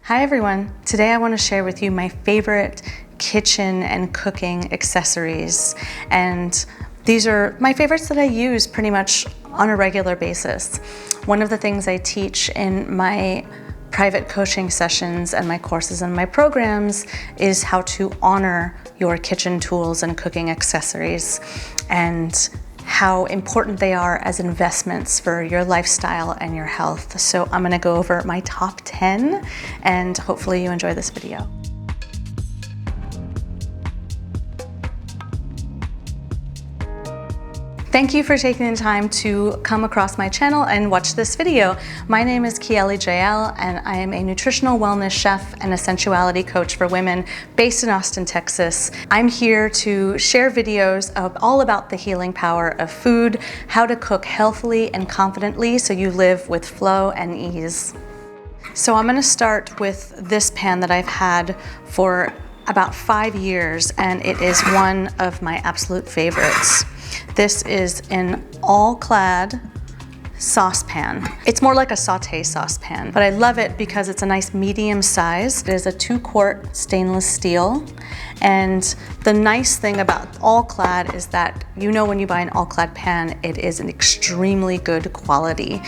Hi everyone. Today I want to share with you my favorite kitchen and cooking accessories. And these are my favorites that I use pretty much on a regular basis. One of the things I teach in my private coaching sessions and my courses and my programs is how to honor your kitchen tools and cooking accessories and how important they are as investments for your lifestyle and your health. So I'm gonna go over my top 10 and hopefully you enjoy this video. Thank you for taking the time to come across my channel and watch this video. My name is Kiele and I am a nutritional wellness chef and a sensuality coach for women based in Austin, Texas. I'm here to share videos all about the healing power of food, how to cook healthily and confidently so you live with flow and ease. So I'm gonna start with this pan that I've had for about 5 years, and it is one of my absolute favorites. This is an all-clad saucepan. It's more like a saute saucepan, but I love it because it's a nice medium size. It is a 2-quart stainless steel, and the nice thing about all-clad is that you know when you buy an all-clad pan, it is an extremely good quality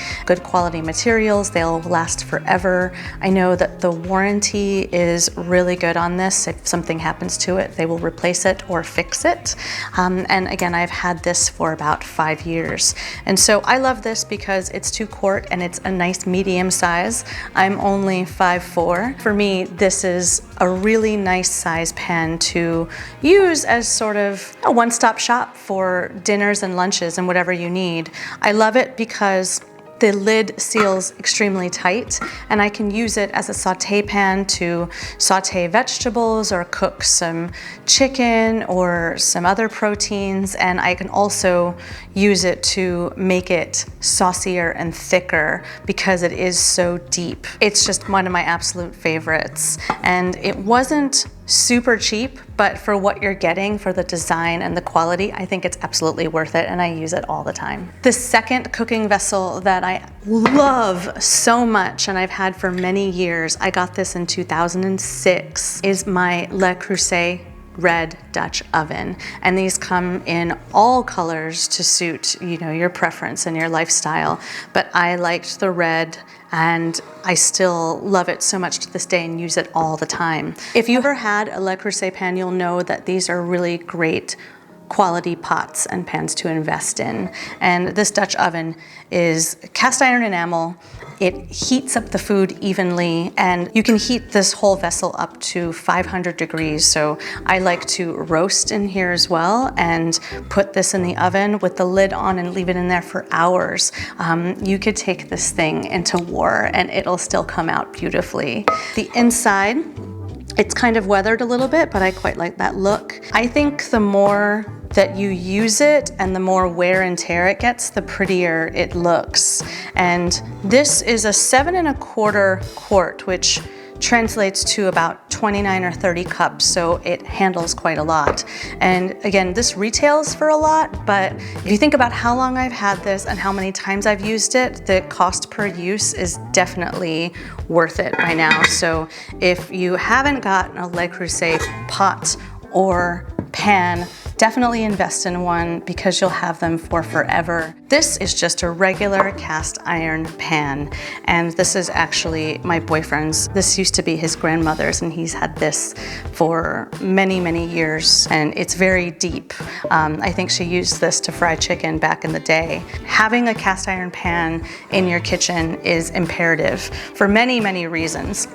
materials. They'll last forever. I know that the warranty is really good on this. If something happens to it, they will replace it or fix it. And again, I've had this for about 5 years. And so I love this because it's 2-quart and it's a nice medium size. I'm only 5'4". For me, this is a really nice size pan to use as sort of a one-stop shop for dinners and lunches and whatever you need. I love it because the lid seals extremely tight, and I can use it as a saute pan to saute vegetables or cook some chicken or some other proteins, and I can also use it to make it saucier and thicker because it is so deep. It's just one of my absolute favorites, and it wasn't super cheap, but for what you're getting, for the design and the quality, I think it's absolutely worth it, and I use it all the time. The second cooking vessel that I love so much, and I've had for many years, I got this in 2006, is my Le Creuset red Dutch oven. And these come in all colors to suit, you know, your preference and your lifestyle. But I liked the red, and I still love it so much to this day and use it all the time. If you ever had a Le Creuset pan, you'll know that these are really great quality pots and pans to invest in. And this Dutch oven is cast iron enamel. It heats up the food evenly, and you can heat this whole vessel up to 500 degrees. So I like to roast in here as well and put this in the oven with the lid on and leave it in there for hours. You could take this thing into war and it'll still come out beautifully. The inside, it's kind of weathered a little bit, but I quite like that look. I think the more that you use it and the more wear and tear it gets, the prettier it looks. And this is a 7¼ quart, which translates to about 29 or 30 cups, so it handles quite a lot. And again, this retails for a lot, but if you think about how long I've had this and how many times I've used it, the cost per use is definitely worth it by now. So if you haven't gotten a Le Creuset pot or pan, definitely invest in one because you'll have them for forever. This is just a regular cast iron pan, and this is actually my boyfriend's. This used to be his grandmother's, and he's had this for many, many years, and it's very deep. I think she used this to fry chicken back in the day. Having a cast iron pan in your kitchen is imperative for many, many reasons.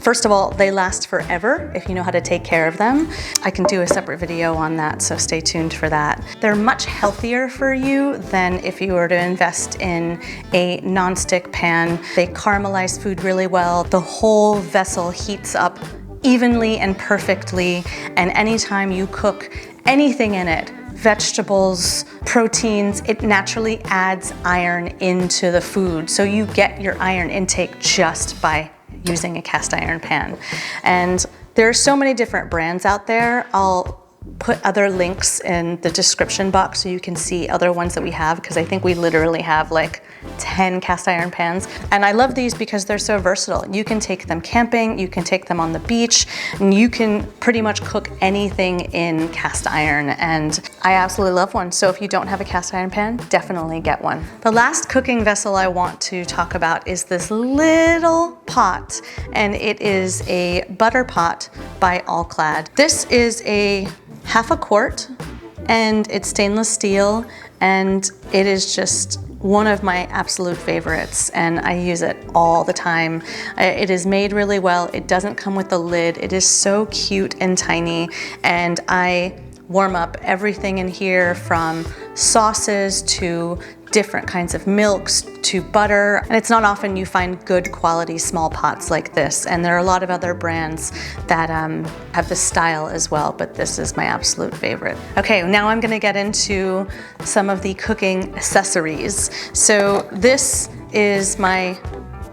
First of all, they last forever if you know how to take care of them. I can do a separate video on that, so stay tuned for that. They're much healthier for you than if you were to invest in a non-stick pan. They caramelize food really well. The whole vessel heats up evenly and perfectly, and anytime you cook anything in it, vegetables, proteins, it naturally adds iron into the food. So you get your iron intake just by using a cast iron pan. And there are so many different brands out there. I'll put other links in the description box so you can see other ones that we have, because I think we literally have like 10 cast iron pans. And I love these because they're so versatile. You can take them camping, you can take them on the beach, and you can pretty much cook anything in cast iron. And I absolutely love one. So if you don't have a cast iron pan, definitely get one. The last cooking vessel I want to talk about is this little pot, and it is a butter pot by Clad. This is a half a quart, and it's stainless steel, and it is just one of my absolute favorites, and I use it all the time. It is made really well. It doesn't come with the lid. It is so cute and tiny, and I warm up everything in here from sauces to different kinds of milks to butter. And it's not often you find good quality small pots like this. And there are a lot of other brands that have this style as well, but this is my absolute favorite. Okay, now I'm gonna get into some of the cooking accessories. So this is my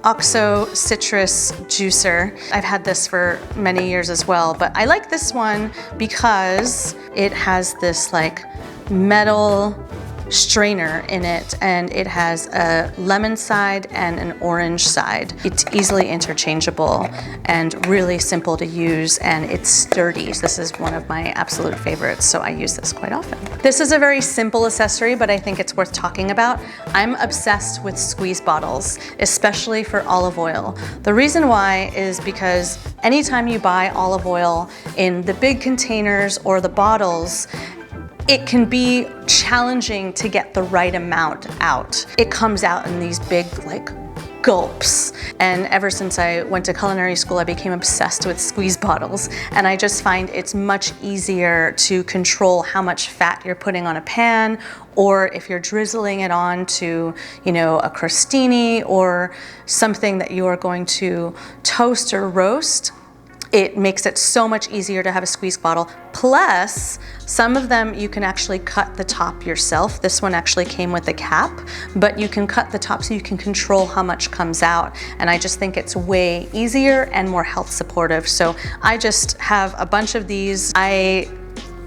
XOXO citrus juicer. I've had this for many years as well, but I like this one because it has this like metal strainer in it, and it has a lemon side and an orange side. It's easily interchangeable and really simple to use, and it's sturdy. So this is one of my absolute favorites, so I use this quite often. This is a very simple accessory, but I think it's worth talking about. I'm obsessed with squeeze bottles, especially for olive oil. The reason why is because anytime you buy olive oil in the big containers or the bottles, it can be challenging to get the right amount out. It comes out in these big like gulps. And ever since I went to culinary school, I became obsessed with squeeze bottles. And I just find it's much easier to control how much fat you're putting on a pan, or if you're drizzling it on to, you know, a crostini or something that you are going to toast or roast. It makes it so much easier to have a squeeze bottle. Plus, some of them you can actually cut the top yourself. This one actually came with a cap, but you can cut the top so you can control how much comes out. And I just think it's way easier and more health supportive. So I just have a bunch of these. I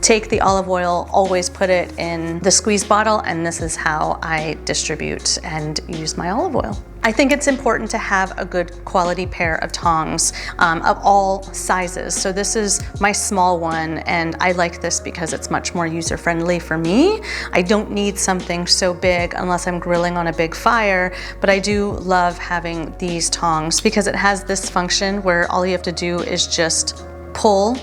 take the olive oil, always put it in the squeeze bottle, and this is how I distribute and use my olive oil. I think it's important to have a good quality pair of tongs of all sizes. So this is my small one, and I like this because it's much more user-friendly for me. I don't need something so big unless I'm grilling on a big fire, but I do love having these tongs because it has this function where all you have to do is just pull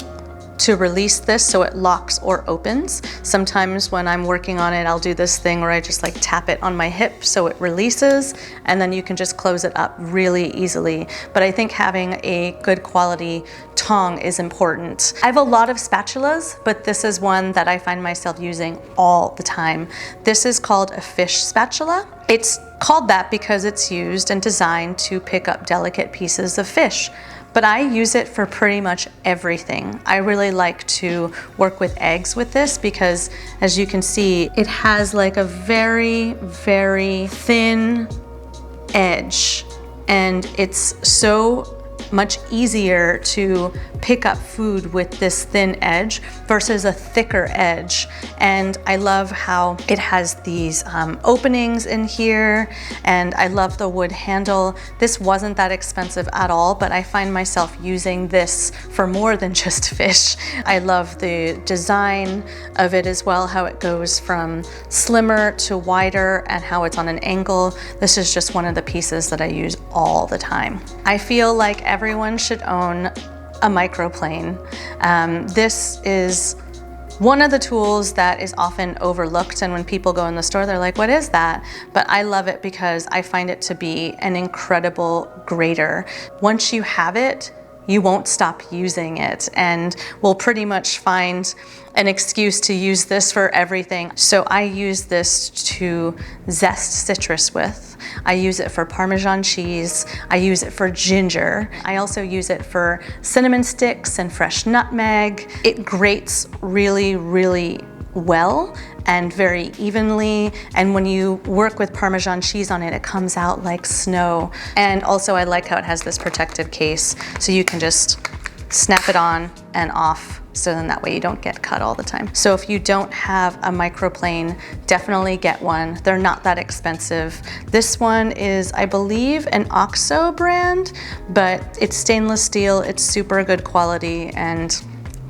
to release this so it locks or opens. Sometimes when I'm working on it, I'll do this thing where I just like tap it on my hip so it releases, and then you can just close it up really easily. But I think having a good quality tong is important. I have a lot of spatulas, but this is one that I find myself using all the time. This is called a fish spatula. It's called that because it's used and designed to pick up delicate pieces of fish. But I use it for pretty much everything. I really like to work with eggs with this because, as you can see, it has like a very, very thin edge, and it's so much easier to pick up food with this thin edge versus a thicker edge. And I love how it has these openings in here, and I love the wood handle. This wasn't that expensive at all, but I find myself using this for more than just fish. I love the design of it as well, how it goes from slimmer to wider and how it's on an angle. This is just one of the pieces that I use all the time. I feel like everyone should own a microplane. This is one of the tools that is often overlooked, and when people go in the store, they're like, what is that? But I love it because I find it to be an incredible grater. Once you have it, you won't stop using it, and will pretty much find an excuse to use this for everything. So I use this to zest citrus with. I use it for Parmesan cheese. I use it for ginger. I also use it for cinnamon sticks and fresh nutmeg. It grates really, really well and very evenly, and when you work with Parmesan cheese on it, it comes out like snow. And also I like how it has this protective case, so you can just snap it on and off, so then that way you don't get cut all the time. So if you don't have a microplane, definitely get one. They're not that expensive. This one is, I believe, an XOXO brand, but it's stainless steel, it's super good quality, and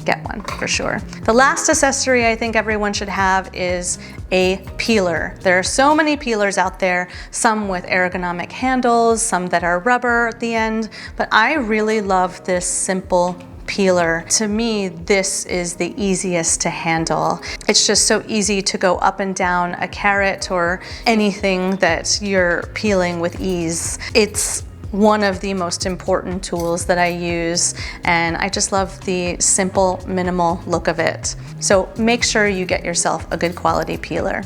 get one for sure. The last accessory I think everyone should have is a peeler. There are so many peelers out there, some with ergonomic handles, some that are rubber at the end, but I really love this simple peeler. To me, this is the easiest to handle. It's just so easy to go up and down a carrot or anything that you're peeling with ease. It's one of the most important tools that I use, and I just love the simple, minimal look of it. So make sure you get yourself a good quality peeler.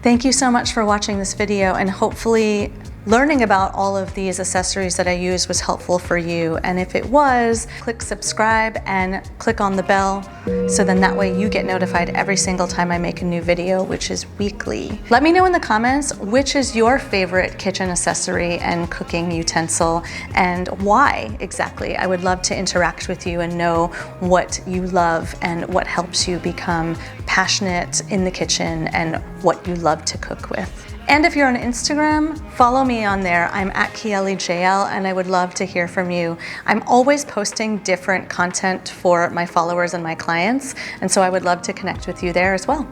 Thank you so much for watching this video, and hopefully learning about all of these accessories that I use was helpful for you. And if it was, click subscribe and click on the bell, so then that way you get notified every single time I make a new video, which is weekly. Let me know in the comments which is your favorite kitchen accessory and cooking utensil, and why exactly. I would love to interact with you and know what you love and what helps you become passionate in the kitchen and what you love to cook with. And if you're on Instagram, follow me on there. I'm at Kiele JL, and I would love to hear from you. I'm always posting different content for my followers and my clients, and so I would love to connect with you there as well.